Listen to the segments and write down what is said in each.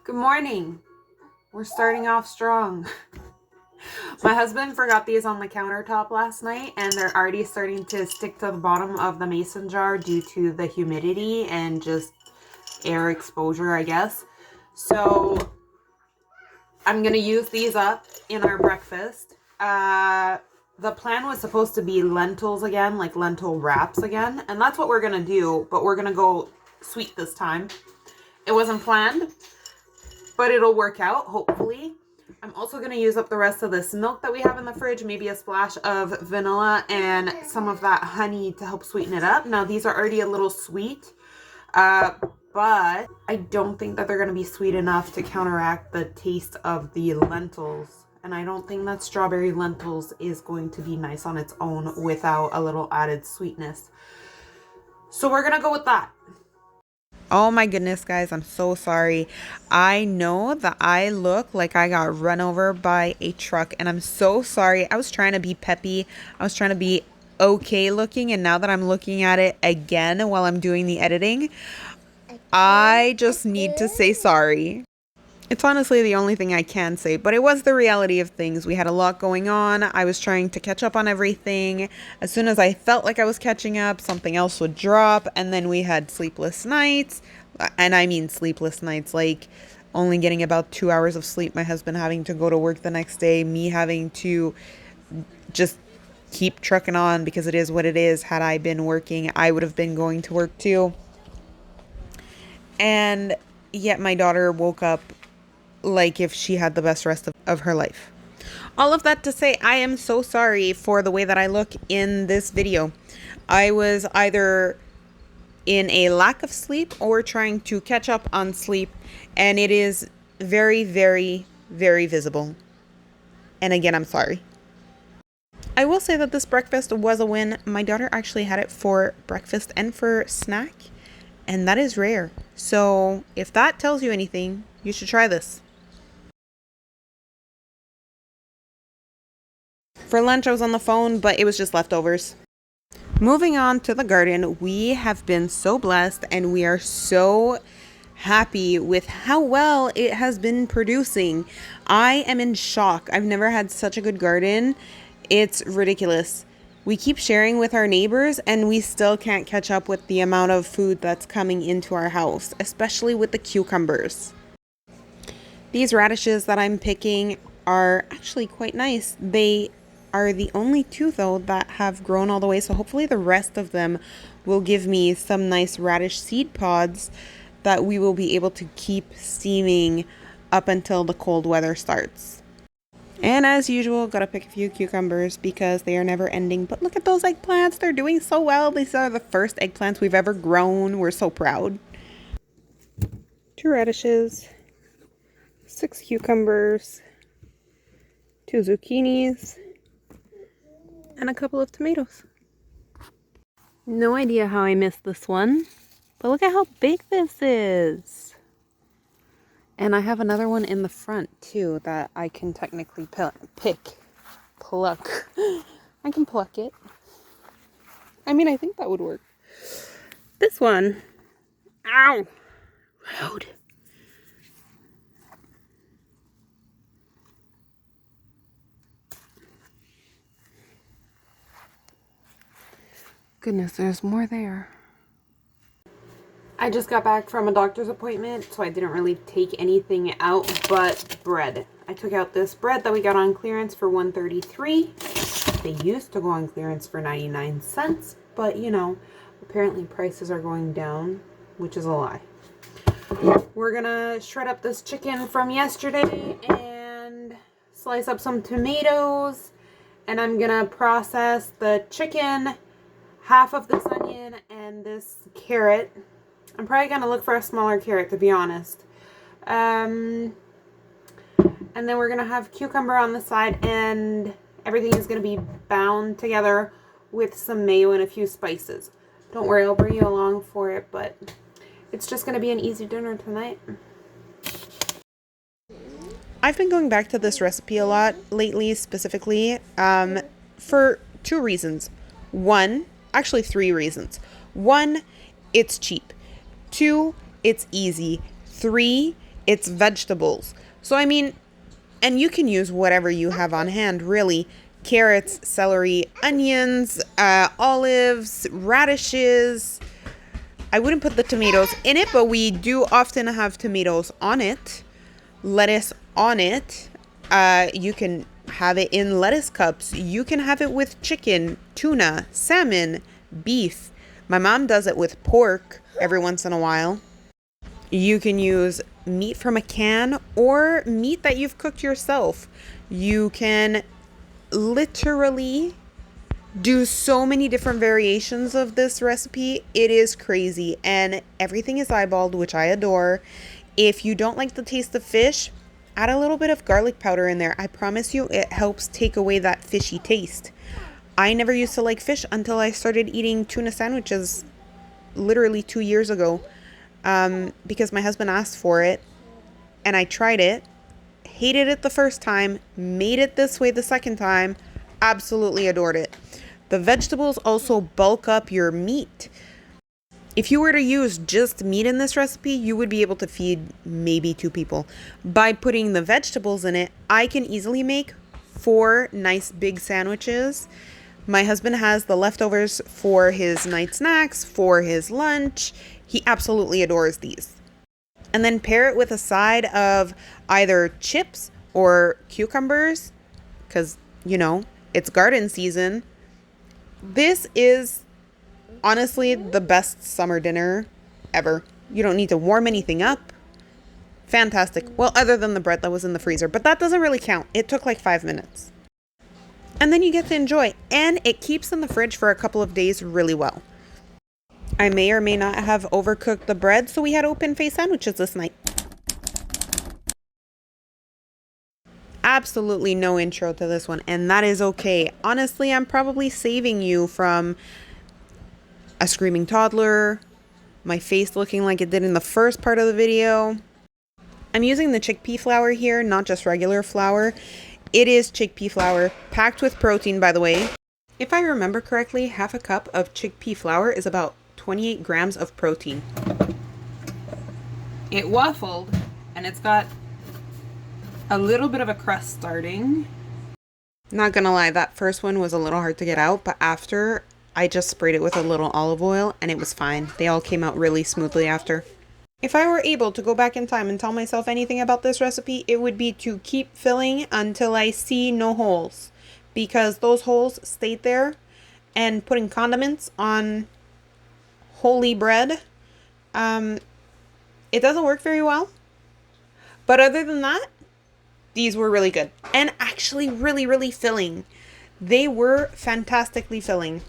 Good morning. We're starting off strong. My husband forgot these on the countertop last night and they're already starting to stick to the bottom of the mason jar due to the humidity and just air exposure, I guess. So I'm going to use these up in our breakfast. The plan was supposed to be lentils again, like lentil wraps again. And that's what we're going to do, but we're going to go sweet this time. It wasn't planned, but it'll work out, hopefully. I'm also going to use up the rest of this milk that we have in the fridge, maybe a splash of vanilla and some of that honey to help sweeten it up. Now, these are already a little sweet, but I don't think that they're going to be sweet enough to counteract the taste of the lentils. And I don't think that strawberry lentils is going to be nice on its own without a little added sweetness. So we're going to go with that. Oh my goodness, guys, I'm so sorry. I know that I look like I got run over by a truck, and I'm so sorry. I was trying to be peppy. I was trying to be okay looking, and now that I'm looking at it again while I'm doing the editing, I just need to say sorry. It's honestly the only thing I can say, but it was the reality of things. We had a lot going on. I was trying to catch up on everything. As soon as I felt like I was catching up, something else would drop, and then we had sleepless nights. And I mean sleepless nights, like only getting about 2 hours of sleep, my husband having to go to work the next day, me having to just keep trucking on because it is what it is. Had I been working, I would have been going to work too. And yet my daughter woke up like if she had the best rest of her life. All of that to say, I am so sorry for the way that I look in this video. I was either in a lack of sleep or trying to catch up on sleep, and it is very, very, very visible. And again, I'm sorry. I will say that this breakfast was a win. My daughter actually had it for breakfast and for snack, and that is rare. So if that tells you anything, you should try this. For lunch, I was on the phone, but it was just leftovers. Moving on to the garden, we have been so blessed and we are so happy with how well it has been producing. I am in shock. I've never had such a good garden. It's ridiculous. We keep sharing with our neighbors and we still can't catch up with the amount of food that's coming into our house, especially with the cucumbers. These radishes that I'm picking are actually quite nice. They are the only two, though, that have grown all the way, so hopefully the rest of them will give me some nice radish seed pods that we will be able to keep steaming up until the cold weather starts. And as usual, gotta pick a few cucumbers because they are never ending. But look at those eggplants, they're doing so well. These are the first eggplants we've ever grown. We're so proud. 2 radishes, 6 cucumbers, 2 zucchinis, and a couple of tomatoes. No idea how I missed this one, but look at how big this is. And I have another one in the front too that I can technically pluck. I can pluck it. I mean, I think that would work. This one, ow, rude. Goodness, there's more there. I just got back from a doctor's appointment, so I didn't really take anything out but bread. I took out this bread that we got on clearance for $1.33. They used to go on clearance for 99 cents, but you know, apparently prices are going down, which is a lie. We're gonna shred up this chicken from yesterday and slice up some tomatoes, and I'm gonna process the chicken, half of this onion, and this carrot. I'm probably going to look for a smaller carrot, to be honest. And then we're going to have cucumber on the side, and everything is going to be bound together with some mayo and a few spices. Don't worry, I'll bring you along for it, but it's just going to be an easy dinner tonight. I've been going back to this recipe a lot lately, specifically, for 2 reasons. Actually 3 reasons. 1, it's cheap. 2, it's easy. 3, it's vegetables. So, I mean, and you can use whatever you have on hand, really. Carrots, celery, onions, olives, radishes. I wouldn't put the tomatoes in it, but we do often have tomatoes on it. Lettuce on it. You can have it in lettuce cups. You can have it with chicken, tuna, salmon, beef. My mom does it with pork every once in a while. You can use meat from a can or meat that you've cooked yourself. You can literally do so many different variations of this recipe. It is crazy, and everything is eyeballed, which I adore. If you don't like the taste of fish, add a little bit of garlic powder in there. I promise you it helps take away that fishy taste. I never used to like fish until I started eating tuna sandwiches literally 2 years ago, because my husband asked for it and I tried it. Hated it the first time, made it this way the second time, absolutely adored it. The vegetables also bulk up your meat. If you were to use just meat in this recipe, you would be able to feed maybe 2 people. By putting the vegetables in it, I can easily make 4 nice big sandwiches. My husband has the leftovers for his night snacks, for his lunch. He absolutely adores these. And then pair it with a side of either chips or cucumbers, because, you know, it's garden season. This is honestly the best summer dinner ever. You don't need to warm anything up. Fantastic. Well, other than the bread that was in the freezer, but that doesn't really count. It took like 5 minutes. And then you get to enjoy, and it keeps in the fridge for a couple of days really well. I may or may not have overcooked the bread, so we had open-faced sandwiches this night. Absolutely no intro to this one, and that is okay. Honestly, I'm probably saving you from a screaming toddler, my face looking like it did in the first part of the video. I'm using the chickpea flour here, not just regular flour. It is chickpea flour, packed with protein, by the way. If I remember correctly, half a cup of chickpea flour is about 28 grams of protein. It waffled, and it's got a little bit of a crust starting. Not gonna lie, that first one was a little hard to get out, but after, I just sprayed it with a little olive oil, and it was fine. They all came out really smoothly after. If I were able to go back in time and tell myself anything about this recipe, it would be to keep filling until I see no holes, because those holes stayed there, and putting condiments on holy bread, it doesn't work very well. But other than that, these were really good, and actually really, really filling. They were fantastically filling.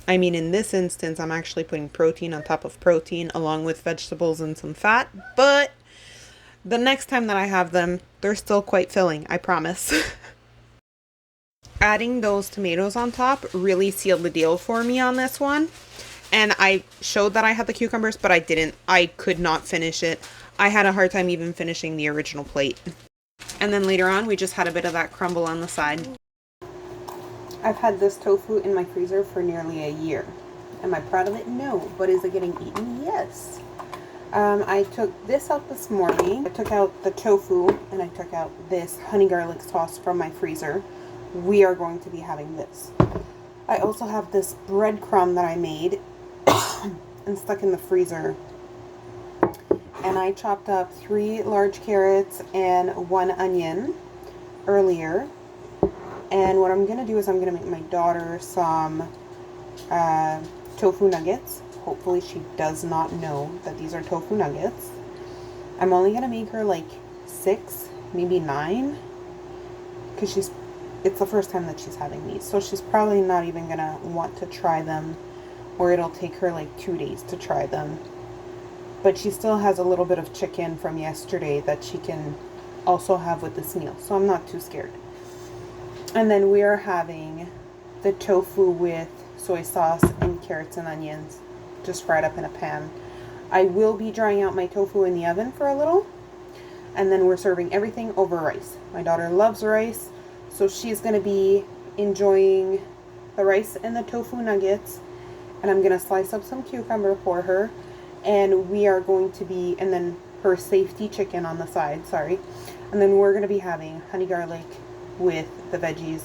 I mean, in this instance, I'm actually putting protein on top of protein along with vegetables and some fat, but the next time that I have them, they're still quite filling, I promise. Adding those tomatoes on top really sealed the deal for me on this one. And I showed that I had the cucumbers, but I didn't. I could not finish it. I had a hard time even finishing the original plate. And then later on, we just had a bit of that crumble on the side. I've had this tofu in my freezer for nearly a year. Am I proud of it? No. But is it getting eaten? Yes. I took this out this morning. I took out the tofu and I took out this honey garlic sauce from my freezer. We are going to be having this. I also have this breadcrumb that I made and stuck in the freezer. And I chopped up 3 large carrots and 1 onion earlier. And what I'm going to do is I'm going to make my daughter some tofu nuggets. Hopefully she does not know that these are tofu nuggets. I'm only going to make her like 6, maybe 9. Because it's the first time that she's having these. So she's probably not even going to want to try them. Or it'll take her like 2 days to try them. But she still has a little bit of chicken from yesterday that she can also have with this meal. So I'm not too scared. And then we are having the tofu with soy sauce and carrots and onions just fried up in a pan. I will be drying out my tofu in the oven for a little. And then we're serving everything over rice. My daughter loves rice, so she's going to be enjoying the rice and the tofu nuggets. And I'm going to slice up some cucumber for her. And we are going to be, and then her safety chicken on the side, sorry. And then we're going to be having honey garlic with the veggies,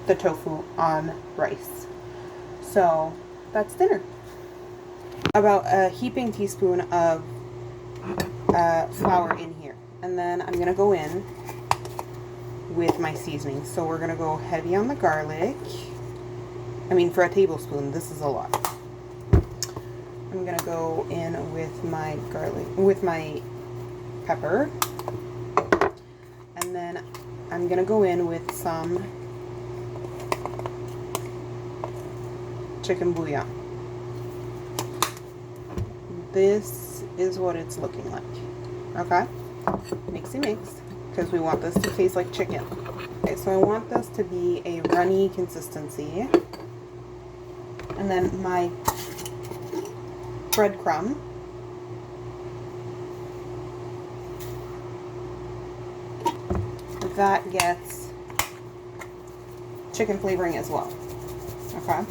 the tofu on rice. So that's dinner. About a heaping teaspoon of flour in here. And then I'm going to go in with my seasoning. So we're going to go heavy on the garlic. I mean, for a tablespoon, this is a lot. I'm going to go in with my garlic, with my pepper. And then I'm going to go in with some chicken bouillon. This is what it's looking like. Okay? Mixy mix, because we want this to taste like chicken. Okay, so I want this to be a runny consistency. And then my breadcrumb. That gets chicken flavoring as well. Okay?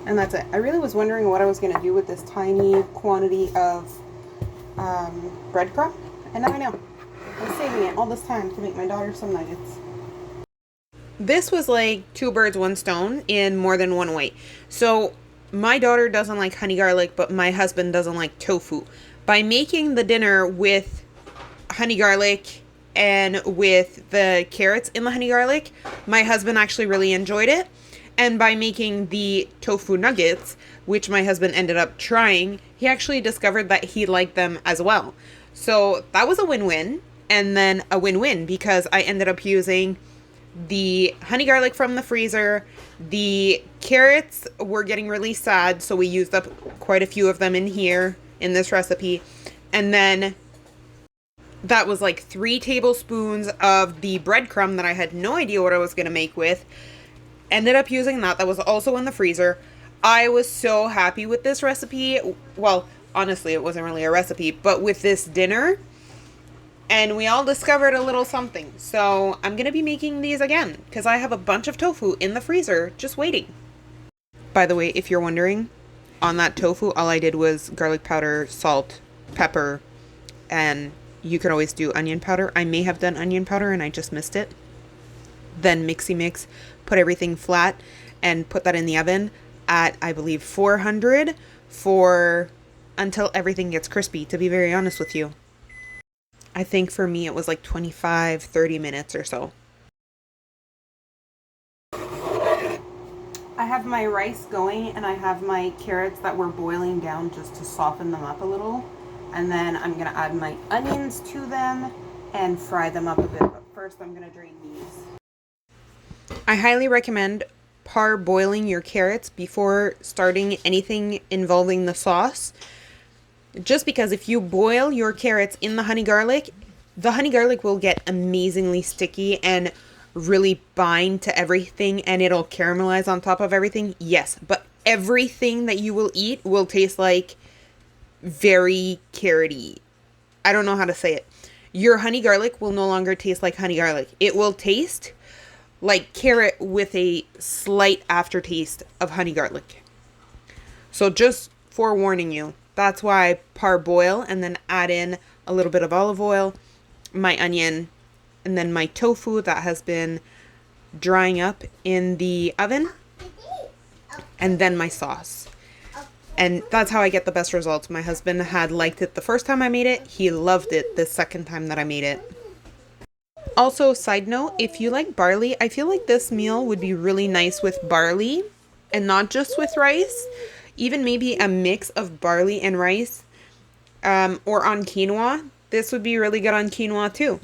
And that's it. I really was wondering what I was going to do with this tiny quantity of breadcrumb. And now I know. I was saving it all this time to make my daughter some nuggets. This was like 2 birds, 1 stone in more than one way. So my daughter doesn't like honey garlic, but my husband doesn't like tofu. By making the dinner with honey garlic and with the carrots in the honey garlic, my husband actually really enjoyed it. And by making the tofu nuggets, which my husband ended up trying, he actually discovered that he liked them as well. So that was a win-win, and then a win-win because I ended up using the honey garlic from the freezer. The carrots were getting really sad, so we used up quite a few of them in here in this recipe. And then that was like 3 tablespoons of the breadcrumb that I had no idea what I was going to make with. Ended up using that. That was also in the freezer. I was so happy with this recipe. Well, honestly, it wasn't really a recipe, but with this dinner. And we all discovered a little something. So I'm going to be making these again because I have a bunch of tofu in the freezer just waiting. By the way, if you're wondering, on that tofu, all I did was garlic powder, salt, pepper, and you could always do onion powder. I may have done onion powder and I just missed it. Then mixy mix, put everything flat and put that in the oven at, I believe, 400 for until everything gets crispy, to be very honest with you. I think for me it was like 25-30 minutes or so. I have my rice going and I have my carrots that were boiling down just to soften them up a little. And then I'm going to add my onions to them and fry them up a bit. But first I'm going to drain these. I highly recommend parboiling your carrots before starting anything involving the sauce. Just because if you boil your carrots in the honey garlic will get amazingly sticky and really bind to everything and it'll caramelize on top of everything. Yes, but everything that you will eat will taste like very carroty. I don't know how to say it. Your honey garlic will no longer taste like honey garlic. It will taste like carrot with a slight aftertaste of honey garlic. So just forewarning you, that's why I parboil and then add in a little bit of olive oil, my onion, and then my tofu that has been drying up in the oven, and then my sauce. And that's how I get the best results. My husband had liked it the first time I made it. He loved it the second time that I made it. Also, side note, if you like barley, I feel like this meal would be really nice with barley and not just with rice. Even maybe a mix of barley and rice, or on quinoa. This would be really good on quinoa too.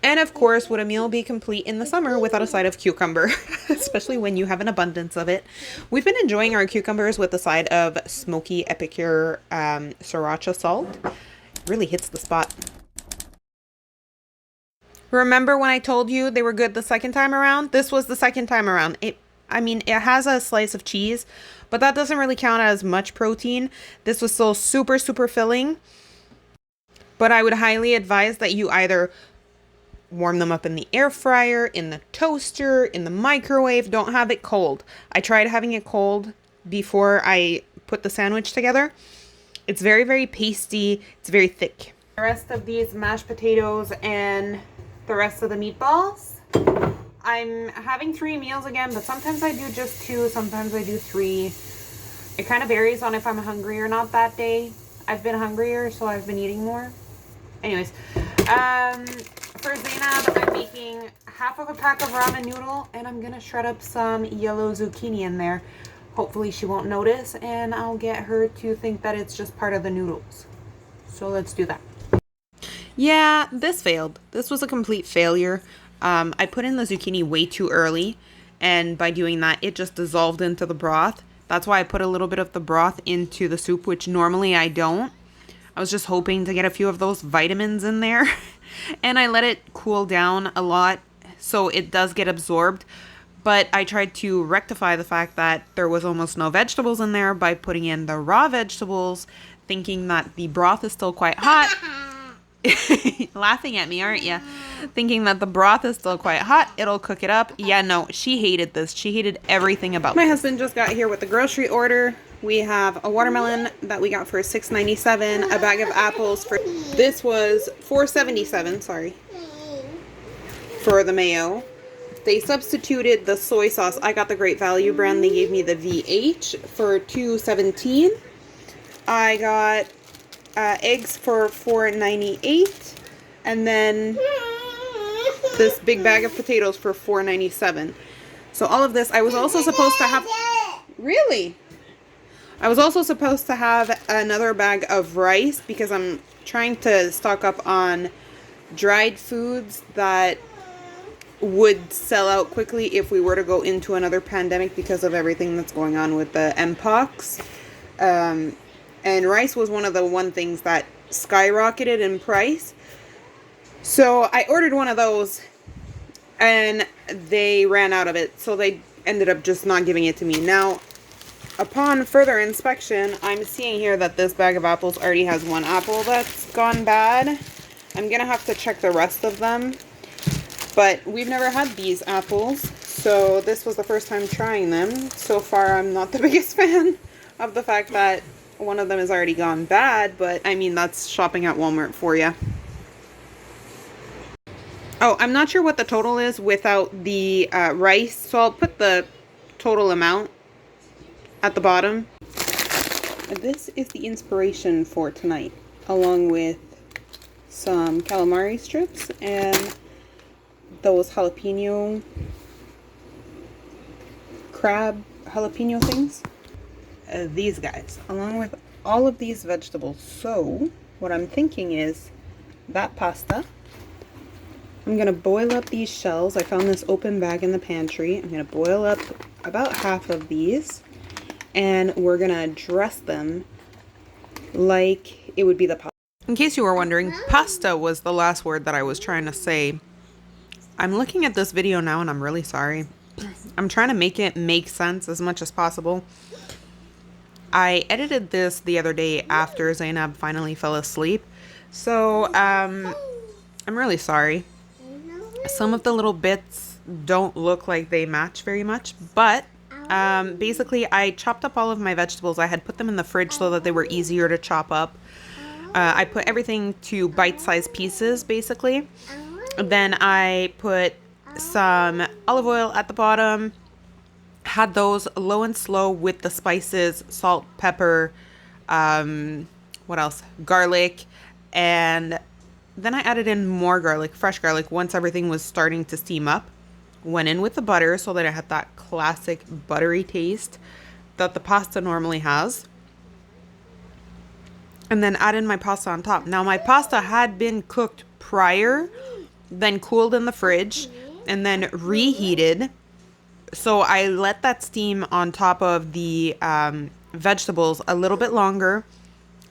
And of course, would a meal be complete in the summer without a side of cucumber, especially when you have an abundance of it. We've been enjoying our cucumbers with the side of smoky epicure sriracha salt. It really hits the spot. Remember when I told you they were good the second time around? This was the second time around. It has a slice of cheese, but that doesn't really count as much protein. This was still super, super filling. But I would highly advise that you either warm them up in the air fryer, in the toaster, in the microwave. Don't have it cold. I tried having it cold before I put the sandwich together. It's very, very pasty. It's very thick. The rest of these mashed potatoes and the rest of the meatballs. I'm having 3 meals again, but sometimes I do just 2, sometimes I do 3. It kind of varies on if I'm hungry or not that day. I've been hungrier, so I've been eating more. Anyways, for Zainab, I'm making half of a pack of ramen noodle, and I'm gonna shred up some yellow zucchini in there. Hopefully she won't notice, and I'll get her to think that it's just part of the noodles. So let's do that. Yeah, this failed. This was a complete failure. I put in the zucchini way too early, and by doing that, it just dissolved into the broth. That's why I put a little bit of the broth into the soup, which normally I don't. I was just hoping to get a few of those vitamins in there, and I let it cool down a lot so it does get absorbed. But I tried to rectify the fact that there was almost no vegetables in there by putting in the raw vegetables, thinking that the broth is still quite hot. Laughing at me, aren't you? Thinking that the broth is still quite hot, it'll cook it up. Yeah, no, she hated this. She hated everything about it. My husband just got here with the grocery order. We have a watermelon that we got for $6.97, a bag of apples for, this was $4.77, sorry, for the mayo. They substituted the soy sauce. I got the Great Value brand. They gave me the VH for $2.17. I got eggs for $4.98, and then this big bag of potatoes for $4.97. So all of this, I was also supposed to have, really? I was also supposed to have another bag of rice because I'm trying to stock up on dried foods that would sell out quickly if we were to go into another pandemic because of everything that's going on with the Mpox. And rice was one of the things that skyrocketed in price. So I ordered one of those and they ran out of it. So they ended up just not giving it to me. Now, upon further inspection, I'm seeing here that this bag of apples already has 1 apple that's gone bad. I'm going to have to check the rest of them. But we've never had these apples, so this was the first time trying them. So far, I'm not the biggest fan of the fact that one of them is already gone bad, but I mean, that's shopping at Walmart for you. Oh, I'm not sure what the total is without the rice, so I'll put the total amount at the bottom. This is the inspiration for tonight, along with some calamari strips and those jalapeno crab jalapeno things. These guys, along with all of these vegetables. So what I'm thinking is that pasta, I'm gonna boil up these shells. I found this open bag in the pantry. I'm gonna boil up about half of these, and we're gonna dress them like it would be the pasta. In case you were wondering, pasta was the last word that I was trying to say. I'm looking at this video now and I'm really sorry. I'm trying to make it make sense as much as possible. I edited this the other day after Zainab finally fell asleep. So, I'm really sorry. Some of the little bits don't look like they match very much, but basically I chopped up all of my vegetables. I had put them in the fridge so that they were easier to chop up. I put everything to bite-sized pieces, basically. Then I put some olive oil at the bottom, had those low and slow with the spices, salt, pepper, what else? Garlic, and then I added in more garlic, fresh garlic, once everything was starting to steam up. Went in with the butter so that it had that classic buttery taste that the pasta normally has. And then add in my pasta on top. Now my pasta had been cooked prior, then cooled in the fridge, and then reheated. So I let that steam on top of the vegetables a little bit longer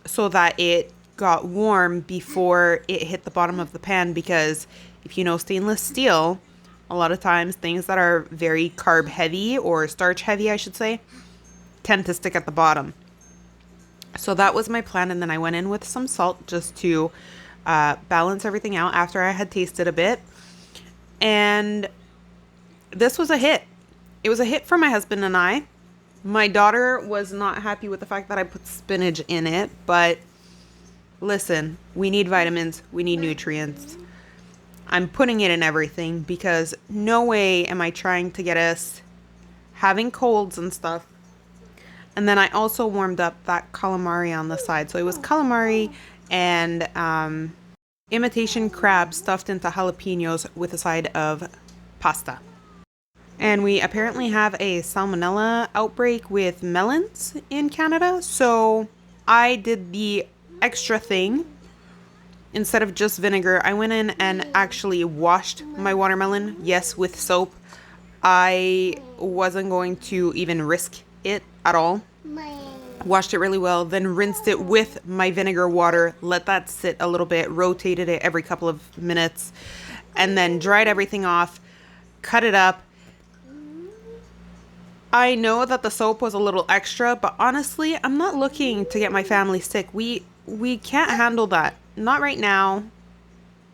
so that it got warm before it hit the bottom of the pan, because if you know stainless steel, a lot of times things that are very carb heavy, or starch heavy I should say, tend to stick at the bottom. So that was my plan, and then I went in with some salt just to balance everything out after I had tasted a bit. And this was a hit. It was a hit for my husband and I. My daughter was not happy with the fact that I put spinach in it, but listen, we need vitamins, we need nutrients. I'm putting it in everything because no way am I trying to get us having colds and stuff. And then I also warmed up that calamari on the side. So it was calamari and imitation crab stuffed into jalapenos with a side of pasta. And we apparently have a salmonella outbreak with melons in Canada. So I did the extra thing. Instead of just vinegar, I went in and actually washed my watermelon. Yes, with soap. I wasn't going to even risk it at all. Washed it really well, then rinsed it with my vinegar water, let that sit a little bit, rotated it every couple of minutes, and then dried everything off, cut it up. I know that the soap was a little extra, but honestly, I'm not looking to get my family sick. We can't handle that. Not right now.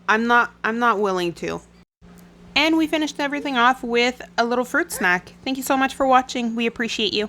I'm not willing to. And we finished everything off with a little fruit snack. Thank you so much for watching. We appreciate you.